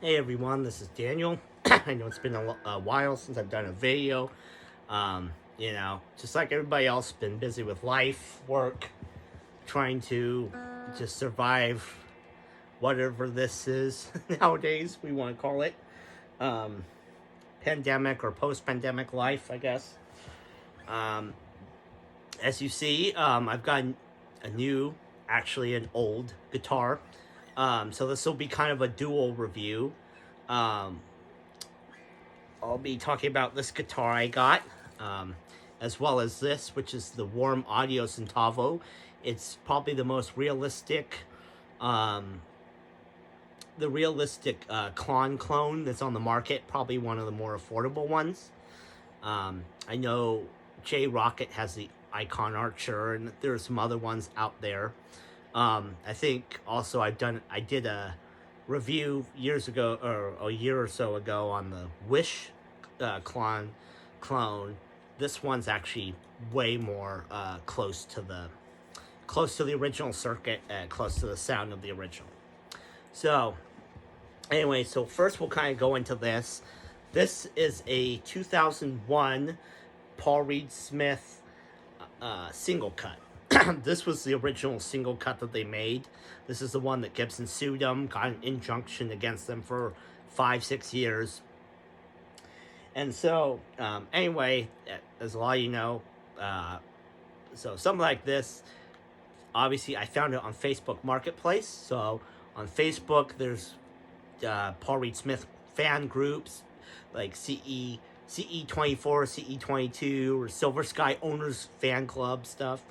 Hey everyone, this is Daniel. I know it's been a while since I've done a video. Just like everybody else, been busy with life, work, trying to just survive whatever this is nowadays, we want to call it. Um, Pandemic or post-pandemic life, I guess. Um, as you see, I've got a new, actually an old guitar. So this will be kind of a dual review. Um, I'll be talking about this guitar I got, as well as this, which is the Warm Audio Centavo. It's probably the most realistic, um, clone that's on the market. Probably one of the more affordable ones. I know J Rocket has the Icon Archer, and there's some other ones out there. I think also I did a review years ago, or a year or so ago, on the Wish clone. This one's actually way more close to the original circuit, close to the sound of the original. So anyway, so first we'll kind of go into this. This is a 2001 Paul Reed Smith Singlecut. This was the original Singlecut that they made. This is the one that Gibson sued them, got an injunction against them for 5-6 years. And so, anyway, as a lot of you know, so something like this, obviously I found it on Facebook Marketplace. So on Facebook, there's Paul Reed Smith fan groups like CE24, CE22, or Silver Sky Owners Fan Club stuff.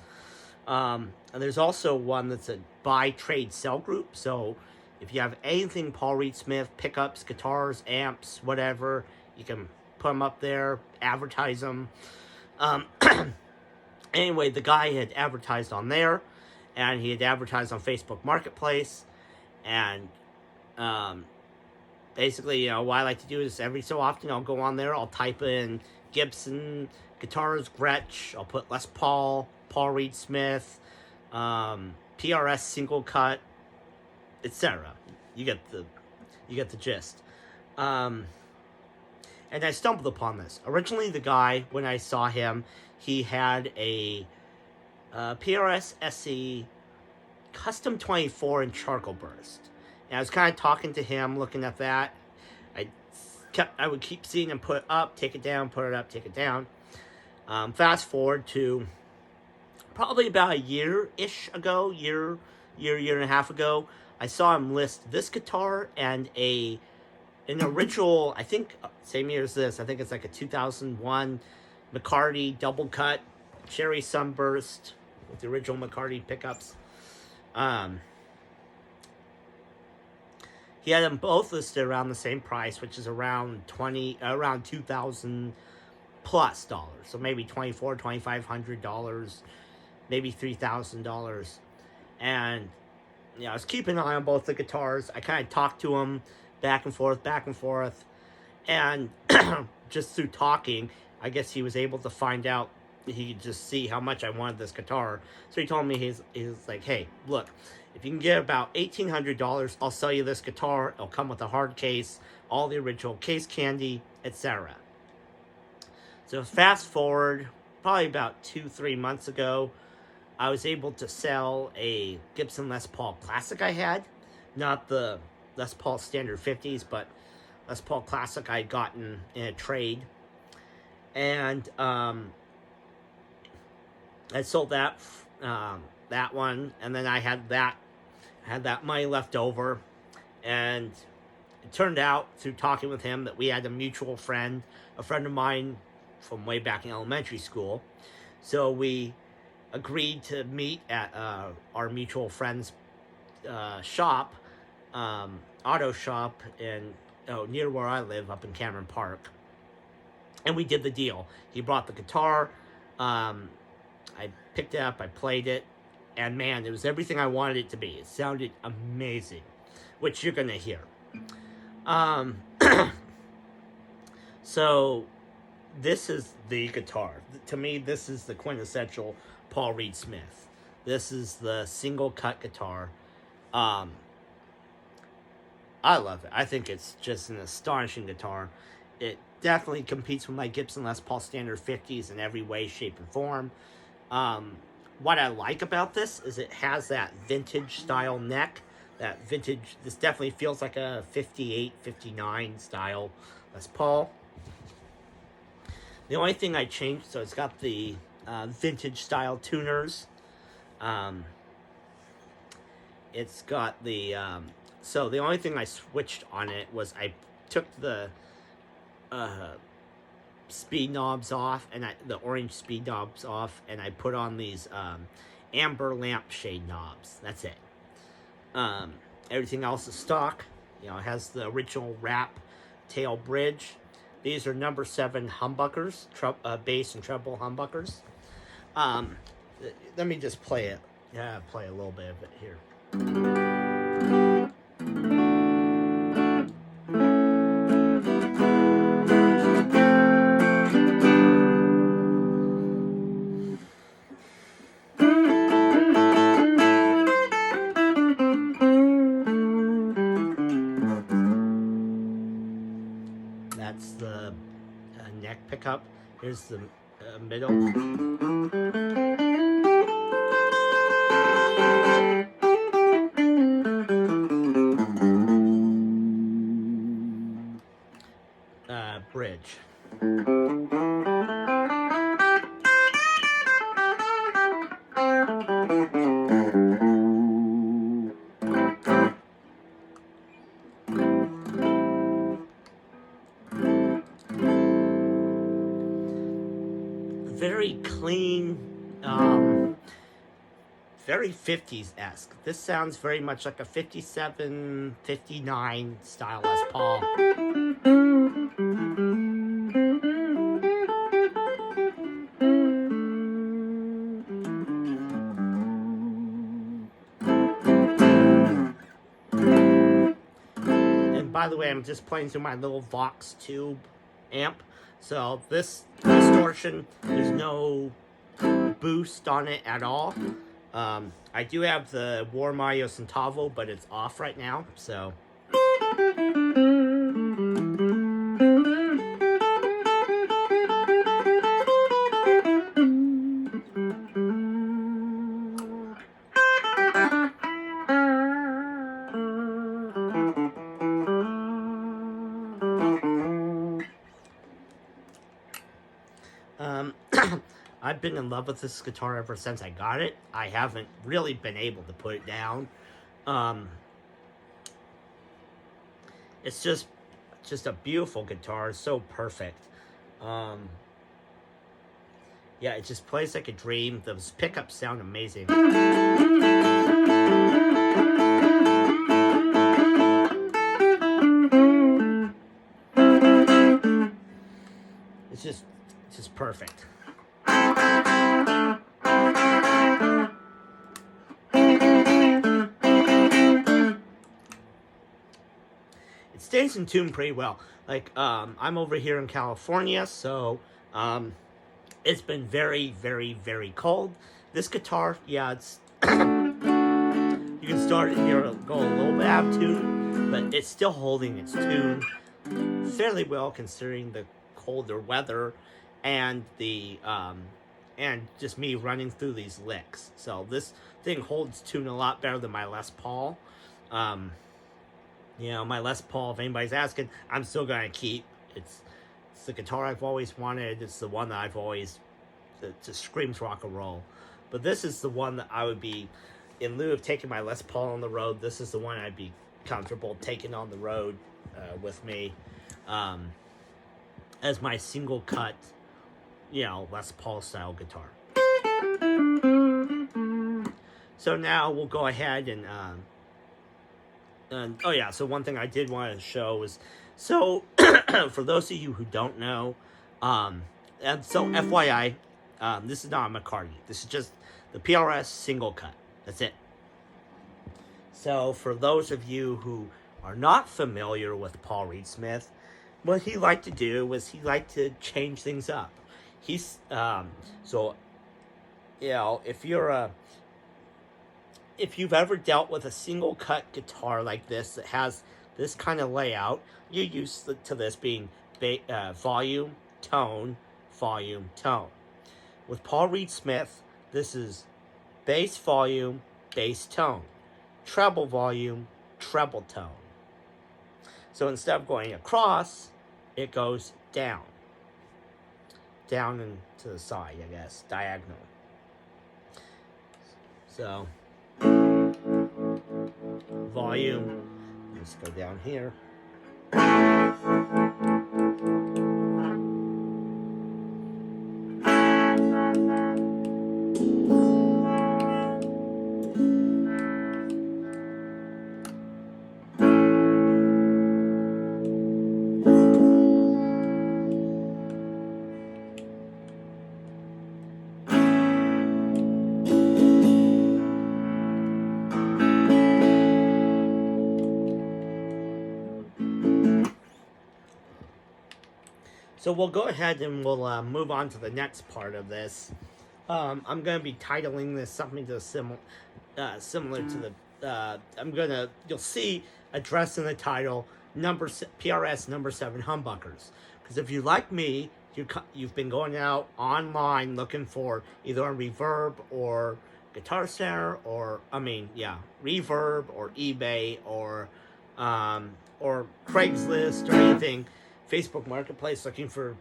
And there's also one that's a buy, trade, sell group. So if you have anything Paul Reed Smith, pickups, guitars, amps, whatever, you can put them up there, advertise them. Anyway, the guy had advertised on there, and he had advertised on Facebook Marketplace. And basically, what I like to do is every so often I'll go on there, I'll type in Gibson, guitars, Gretsch, I'll put Les Paul, Paul Reed Smith, PRS Singlecut, etc. You get the gist. And I stumbled upon this. Originally, the guy, when I saw him, he had a PRS SE Custom 24 in charcoal burst. And I was kind of talking to him, looking at that. I would keep seeing him put it up, take it down, put it up, take it down. Fast forward to probably about a year-ish ago, year and a half ago, I saw him list this guitar and an original, I think, same year as this, I think it's like a 2001 McCarty double cut, cherry sunburst, with the original McCarty pickups. He had them both listed around the same price, which is around $2,000 plus dollars. So maybe $2,500, maybe $3,000. And I was keeping an eye on both the guitars. I kind of talked to him back and forth. And just through talking, I guess he was able to find out, he could just see how much I wanted this guitar. So he told me, he's like, hey, look, if you can get about $1,800, I'll sell you this guitar. It'll come with a hard case, all the original case candy, etc. So fast forward, probably about 2-3 months ago, I was able to sell a Gibson Les Paul Classic I had. Not the Les Paul Standard 50s, but Les Paul Classic I had gotten in a trade. And I sold that one, and then I had that money left over. And it turned out, through talking with him, that we had a mutual friend, a friend of mine from way back in elementary school. So we agreed to meet at our mutual friend's shop, auto shop near where I live, up in Cameron Park. And we did the deal. He brought the guitar. I picked it up. I played it. And man, it was everything I wanted it to be. It sounded amazing, which you're going to hear. So this is the guitar. To me, this is the quintessential Paul Reed Smith. This is the single cut guitar. I love it. I think it's just an astonishing guitar. It definitely competes with my Gibson Les Paul Standard 50s in every way, shape, and form. What I like about this is it has that vintage style neck. That vintage, this definitely feels like a 58, 59 style Les Paul. The only thing I changed, so it's got the vintage style tuners. It's got the, so the only thing I switched on it was I took the speed knobs off, and the orange speed knobs off, and I put on these amber lampshade knobs. That's it. Everything else is stock. You know, it has the original wrap tail bridge. These are number 7 humbuckers, bass and treble humbuckers. Let me just play it. Yeah, play a little bit of it here. That's the neck pickup. Here's the middle. Bridge. Very clean, very 50s-esque. This sounds very much like a 57, 59 style Les Paul. And by the way, I'm just playing through my little Vox tube amp. So this distortion, there's no boost on it at all. I do have the War Mario Centavo, but it's off right now, so. I've been in love with this guitar ever since I got it. I haven't really been able to put it down. It's just a beautiful guitar. It's so perfect. Yeah, it just plays like a dream. Those pickups sound amazing. It's just perfect. It stays in tune pretty well. Like, I'm over here in California, so it's been very, very, very cold. This guitar, yeah, it's you can start it here, go a little bit out of tune, but it's still holding its tune fairly well considering the colder weather and the and just me running through these licks. So this thing holds tune a lot better than my Les Paul. You know, my Les Paul, if anybody's asking, I'm still gonna keep. It's the guitar I've always wanted. It's the one that I've always, that just screams rock and roll. But this is the one that I would be, in lieu of taking my Les Paul on the road, this is the one I'd be comfortable taking on the road with me as my single cut, you know, Les Paul style guitar. So now we'll go ahead and oh yeah, so one thing I did want to show was, so for those of you who don't know, and so FYI, this is not a McCartney. This is just the PRS Singlecut. That's it. So for those of you who are not familiar with Paul Reed Smith, what he liked to do was he liked to change things up. He's so, you know, if you've ever dealt with a single cut guitar like this that has this kind of layout, you're used to this being volume, tone, volume, tone. With Paul Reed Smith, this is bass volume, bass tone, treble volume, treble tone. So instead of going across, it goes down. Down and to the side, I guess, diagonal. So, volume, let's go down here. So we'll go ahead and we'll move on to the next part of this. I'm going to be titling this something to similar to the. You'll see addressed in the title, PRS number 7 humbuckers. Because if you like me, you've been going out online looking for either a reverb or Guitar Center or reverb or eBay or Craigslist or anything. Facebook Marketplace looking for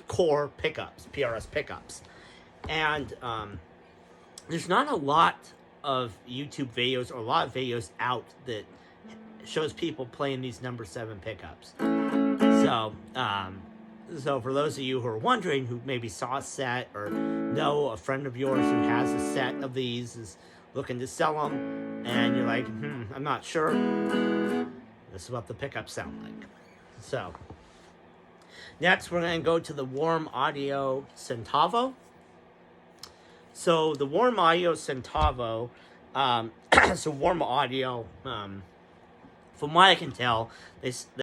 core pickups, PRS pickups, and there's not a lot of YouTube videos or a lot of videos out that shows people playing these number 7 pickups. So for those of you who are wondering, who maybe saw a set or know a friend of yours who has a set of these is looking to sell them, and you're like, I'm not sure. This is what the pickups sound like. So, next we're going to go to the Warm Audio Centavo. So, the Warm Audio Centavo, so Warm Audio, from what I can tell,